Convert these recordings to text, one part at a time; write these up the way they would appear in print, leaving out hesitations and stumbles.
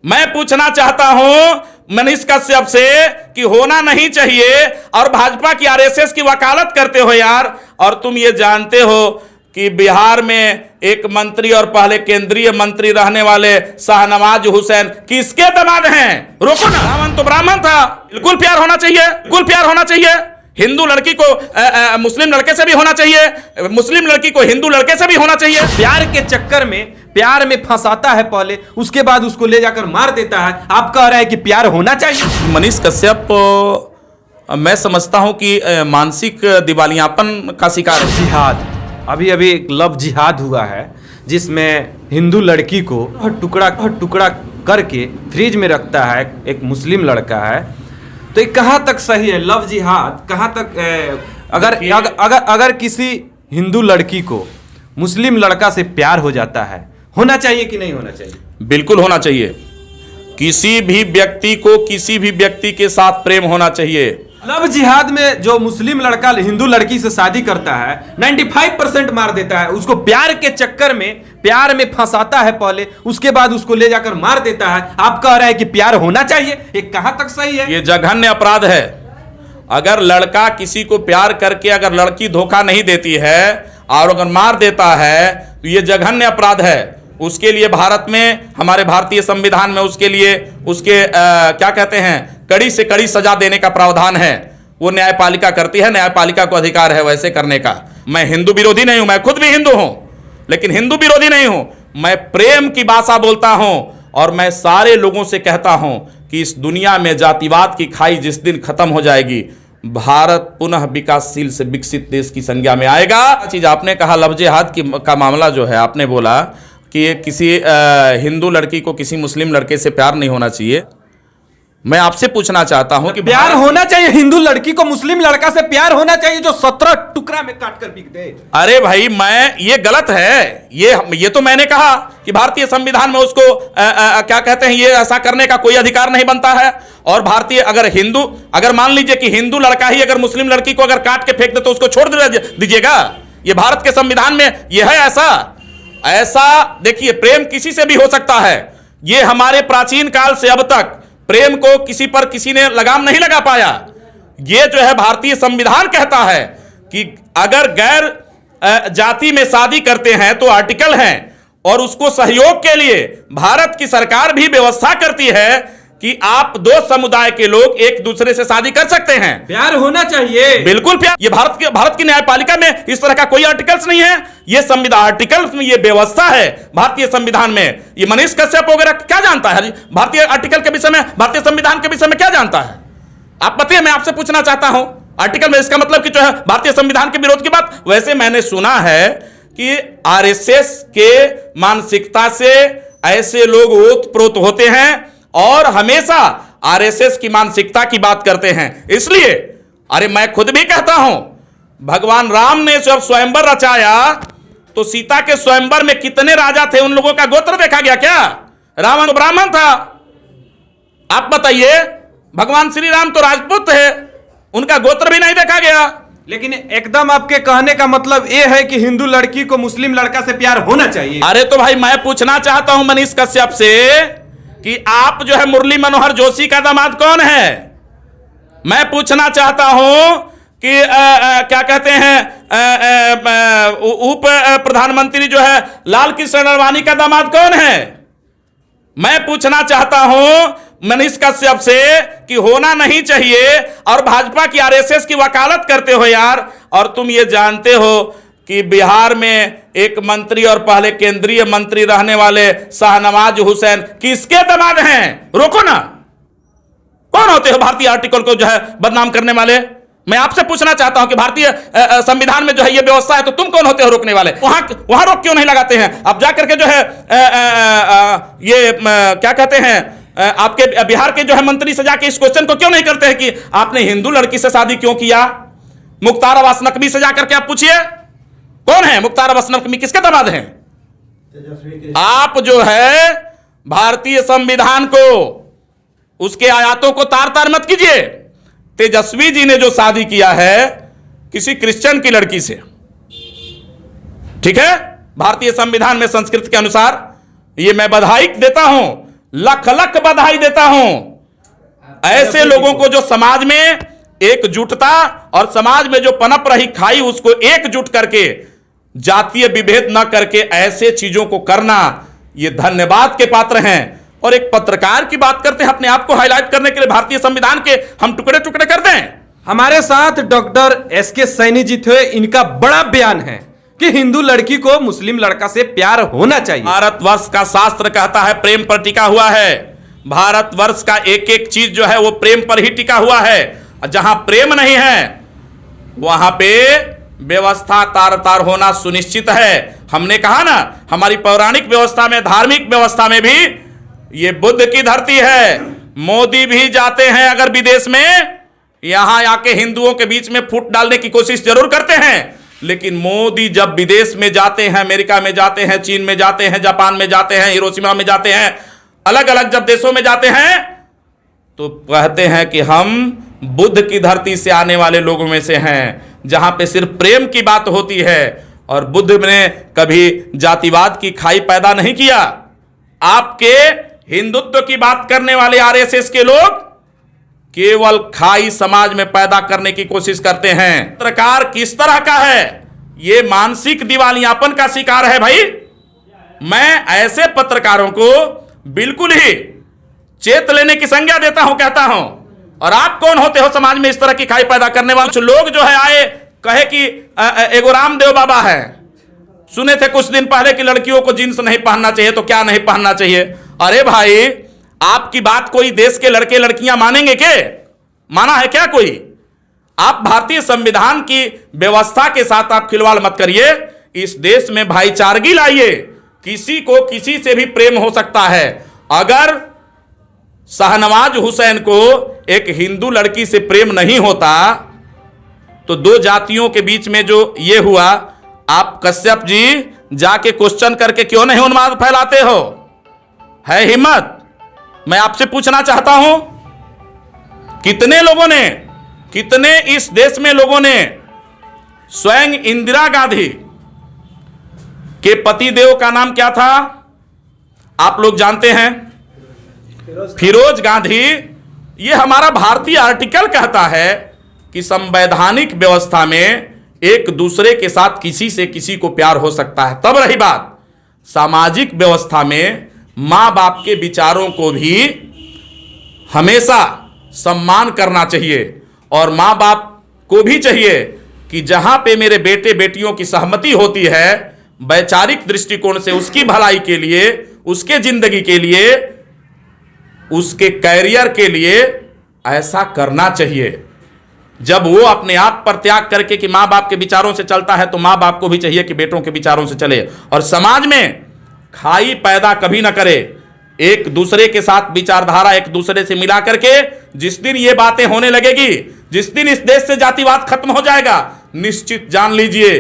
मैं पूछना चाहता हूं मनीष कश्यप से कि होना नहीं चाहिए और भाजपा की आरएसएस की वकालत करते हो यार। और तुम ये जानते हो कि बिहार में एक मंत्री और पहले केंद्रीय मंत्री रहने वाले शाहनवाज हुसैन किसके दामाद हैं? रोको ना, रावण तो ब्राह्मण था। बिल्कुल प्यार होना चाहिए, बिल्कुल प्यार होना चाहिए। हिंदू लड़की को मुस्लिम लड़के से भी होना चाहिए, मुस्लिम लड़की को हिंदू लड़के से भी होना चाहिए। प्यार के चक्कर में प्यार में फंसाता है पहले, उसके बाद उसको ले जाकर मार देता है। आप कह रहे हैं कि प्यार होना चाहिए। मनीष कश्यप मैं समझता हूं कि मानसिक दिवालियापन का शिकार है। जिहाद, अभी अभी एक लव जिहाद हुआ है जिसमें हिंदू लड़की को टुकड़ा टुकड़ा करके फ्रिज में रखता है एक मुस्लिम लड़का है। तो ये कहाँ तक सही है लव जिहाद? कहाँ तक अगर किसी हिंदू लड़की को मुस्लिम लड़का से प्यार हो जाता है, होना चाहिए कि नहीं होना चाहिए? बिल्कुल होना चाहिए। किसी भी व्यक्ति को किसी भी व्यक्ति के साथ प्रेम होना चाहिए। लव जिहाद में जो मुस्लिम लड़का हिंदू लड़की से शादी करता है 95% मार देता है। उसको प्यार के चक्कर में प्यार में फंसाता है पहले, उसके बाद उसको ले जाकर मार देता है। आप कह रहे हैं कि प्यार होना चाहिए, ये कहां तक सही है? ये जघन्य अपराध है। अगर लड़का किसी को प्यार करके अगर लड़की धोखा नहीं देती है और अगर मार देता है तो ये जघन्य अपराध है। उसके लिए भारत में, हमारे भारतीय संविधान में उसके लिए क्या कहते हैं, कड़ी से कड़ी सजा देने का प्रावधान है। वो न्यायपालिका करती है, न्यायपालिका को अधिकार है वैसे करने का। मैं हिंदू विरोधी नहीं हूं, मैं खुद भी हिंदू हूं, लेकिन हिंदू विरोधी नहीं हूं। मैं प्रेम की भाषा बोलता हूं और मैं सारे लोगों से कहता हूं कि इस दुनिया में जातिवाद की खाई जिस दिन खत्म हो जाएगी, भारत पुनः विकासशील से विकसित देश की संज्ञा में आएगा। चीज आपने कहा लव जिहाद का मामला जो है, आपने बोला कि किसी हिंदू लड़की को किसी मुस्लिम लड़के से प्यार नहीं होना चाहिए। मैं आपसे पूछना चाहता हूं कि प्यार होना चाहिए, हिंदू लड़की को मुस्लिम लड़का से प्यार होना चाहिए जो 17 टुकड़ा में काट कर बिक दे। अरे भाई, ये गलत है। ये तो मैंने कहा कि भारतीय संविधान में उसको क्या कहते हैं, ये ऐसा करने का कोई अधिकार नहीं बनता है। और भारतीय अगर मान लीजिए कि हिंदू लड़का ही अगर मुस्लिम लड़की को अगर काट के फेंक दे तो उसको छोड़ दीजिएगा? ये भारत के संविधान में ये है ऐसा देखिए, प्रेम किसी से भी हो सकता है। ये हमारे प्राचीन काल से अब तक प्रेम को किसी पर किसी ने लगाम नहीं लगा पाया। ये जो है भारतीय संविधान कहता है कि अगर गैर जाति में शादी करते हैं तो आर्टिकल हैं, और उसको सहयोग के लिए भारत की सरकार भी व्यवस्था करती है कि आप दो समुदाय के लोग एक दूसरे से शादी कर सकते हैं। प्यार होना चाहिए, बिल्कुल प्यार। ये भारत की न्यायपालिका में इस तरह का कोई आर्टिकल्स नहीं है। ये संविधान आर्टिकल्स में ये व्यवस्था है भारतीय संविधान में। ये मनीष कश्यप वगैरह क्या जानता है भारतीय आर्टिकल के विषय में, भारतीय संविधान के विषय में क्या जानता है? आप बताइए, मैं आपसे पूछना चाहता हूं। आर्टिकल में इसका मतलब कि जो है भारतीय संविधान के विरोध की बात। वैसे मैंने सुना है कि आरएसएस के मानसिकता से ऐसे लोग ओतप्रोत होते हैं और हमेशा आरएसएस की मानसिकता की बात करते हैं। इसलिए अरे मैं खुद भी कहता हूं, भगवान राम ने जब स्वयंवर रचाया तो सीता के स्वयंवर में कितने राजा थे, उन लोगों का गोत्र देखा गया क्या? रावण ब्राह्मण था। आप बताइए, भगवान श्री राम तो राजपूत थे, उनका गोत्र भी नहीं देखा गया। लेकिन एकदम आपके कहने का मतलब यह है कि हिंदू लड़की को मुस्लिम लड़का से प्यार होना चाहिए। अरे तो भाई, मैं पूछना चाहता हूं मनीष कश्यप से कि आप जो है मुरली मनोहर जोशी का दामाद कौन है? मैं पूछना चाहता हूं कि क्या कहते हैं, उप प्रधानमंत्री जो है लाल कृष्ण आडवाणी का दामाद कौन है? मैं पूछना चाहता हूं मनीष कश्यप से कि होना नहीं चाहिए और भाजपा की आरएसएस की वकालत करते हो यार। और तुम ये जानते हो कि बिहार में एक मंत्री और पहले केंद्रीय मंत्री रहने वाले शाहनवाज हुसैन किसके दामाद हैं? रोको ना, कौन होते हो भारतीय आर्टिकल को जो है बदनाम करने वाले? मैं आपसे पूछना चाहता हूं कि भारतीय संविधान में जो है ये व्यवस्था है, तो तुम कौन होते हो रोकने वाले? वहां रोक क्यों नहीं लगाते हैं? अब जाकर के जो है क्या कहते हैं, आपके बिहार के जो है मंत्री से जाके इस क्वेश्चन को क्यों नहीं करते हैं कि आपने हिंदू लड़की से शादी क्यों किया? मुख्तार अब्बास नकवी से जाकर के आप पूछिए, कौन है मुख्तार अब्बास नकवी, किसके दामाद हैं? आप जो है भारतीय संविधान को, उसके आयातों को तार तार मत कीजिए। तेजस्वी जी ने जो शादी किया है किसी क्रिश्चियन की लड़की से, ठीक है, भारतीय संविधान में संस्कृत के अनुसार, ये मैं बधाई देता हूं, लख लख बधाई देता हूं ऐसे लोगों को जो समाज में एकजुटता और समाज में जो पनप रही खाई उसको एकजुट करके जातीय विभेद न करके ऐसे चीजों को करना, ये धन्यवाद के पात्र हैं। और एक पत्रकार की बात करते हैं, अपने आप को हाईलाइट करने के लिए भारतीय संविधान के हम टुकड़े टुकड़े कर दें। हमारे साथ डॉक्टर एसके सैनी जी थे। इनका बड़ा बयान है कि हिंदू लड़की को मुस्लिम लड़का से प्यार होना चाहिए। भारतवर्ष का शास्त्र कहता है प्रेम पर टिका हुआ है। भारतवर्ष का एक एक चीज जो है वो प्रेम पर ही टिका हुआ है। जहां प्रेम नहीं है वहां पे व्यवस्था तार तार होना सुनिश्चित है। हमने कहा ना, हमारी पौराणिक व्यवस्था में, धार्मिक व्यवस्था में भी ये बुद्ध की धरती है। मोदी भी जाते हैं अगर विदेश में, यहां आके हिंदुओं के बीच में फूट डालने की कोशिश जरूर करते हैं, लेकिन मोदी जब विदेश में जाते हैं, अमेरिका में जाते हैं, चीन में जाते हैं, जापान में जाते हैं, हिरोशिमा में जाते हैं, अलग अलग जब देशों में जाते हैं तो कहते हैं कि हम बुद्ध की धरती से आने वाले लोगों में से हैं, जहां पे सिर्फ प्रेम की बात होती है। और बुद्ध ने कभी जातिवाद की खाई पैदा नहीं किया। आपके हिंदुत्व की बात करने वाले आरएसएस के लोग केवल खाई समाज में पैदा करने की कोशिश करते हैं। पत्रकार किस तरह का है, ये मानसिक दिवालियापन का शिकार है भाई। मैं ऐसे पत्रकारों को बिल्कुल ही चेत लेने की संज्ञा देता हूं, कहता हूं। और आप कौन होते हो समाज में इस तरह की खाई पैदा करने वाले? कुछ लोग जो है आए कहे कि एगो रामदेव बाबा है, सुने थे कुछ दिन पहले कि लड़कियों को जींस नहीं पहनना चाहिए, तो क्या नहीं पहनना चाहिए? अरे भाई, आपकी बात कोई देश के लड़के लड़कियां मानेंगे के? माना है क्या कोई? आप भारतीय संविधान की व्यवस्था के साथ आप खिलवाड़ मत करिए। इस देश में भाईचारगी लाइए। किसी को किसी से भी प्रेम हो सकता है। अगर शाहनवाज हुसैन को एक हिंदू लड़की से प्रेम नहीं होता तो दो जातियों के बीच में जो ये हुआ, आप कश्यप जी जाके क्वेश्चन करके क्यों नहीं उन्माद फैलाते हो? है हिम्मत? मैं आपसे पूछना चाहता हूं, कितने लोगों ने, कितने इस देश में लोगों ने स्वयं इंदिरा गांधी के पतिदेव का नाम क्या था आप लोग जानते हैं? फिरोज गांधी। ये हमारा भारतीय आर्टिकल कहता है कि संवैधानिक व्यवस्था में एक दूसरे के साथ किसी से किसी को प्यार हो सकता है। तब रही बात सामाजिक व्यवस्था में, मां बाप के विचारों को भी हमेशा सम्मान करना चाहिए। और मां बाप को भी चाहिए कि जहां पे मेरे बेटे बेटियों की सहमति होती है, वैचारिक दृष्टिकोण से उसकी भलाई के लिए, उसके जिंदगी के लिए, उसके कैरियर के लिए ऐसा करना चाहिए। जब वो अपने आप पर त्याग करके कि माँ बाप के विचारों से चलता है, तो माँ बाप को भी चाहिए कि बेटों के विचारों से चले। और समाज में खाई पैदा कभी ना करे। एक दूसरे के साथ विचारधारा एक दूसरे से मिला करके जिस दिन ये बातें होने लगेगी, जिस दिन इस देश से जातिवाद खत्म हो जाएगा, निश्चित जान लीजिए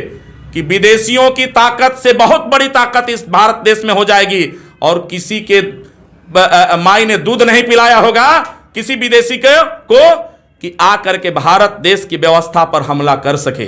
कि विदेशियों की ताकत से बहुत बड़ी ताकत इस भारत देश में हो जाएगी। और किसी के माई ने दूध नहीं पिलाया होगा किसी विदेशी को कि आकर के भारत देश की व्यवस्था पर हमला कर सके।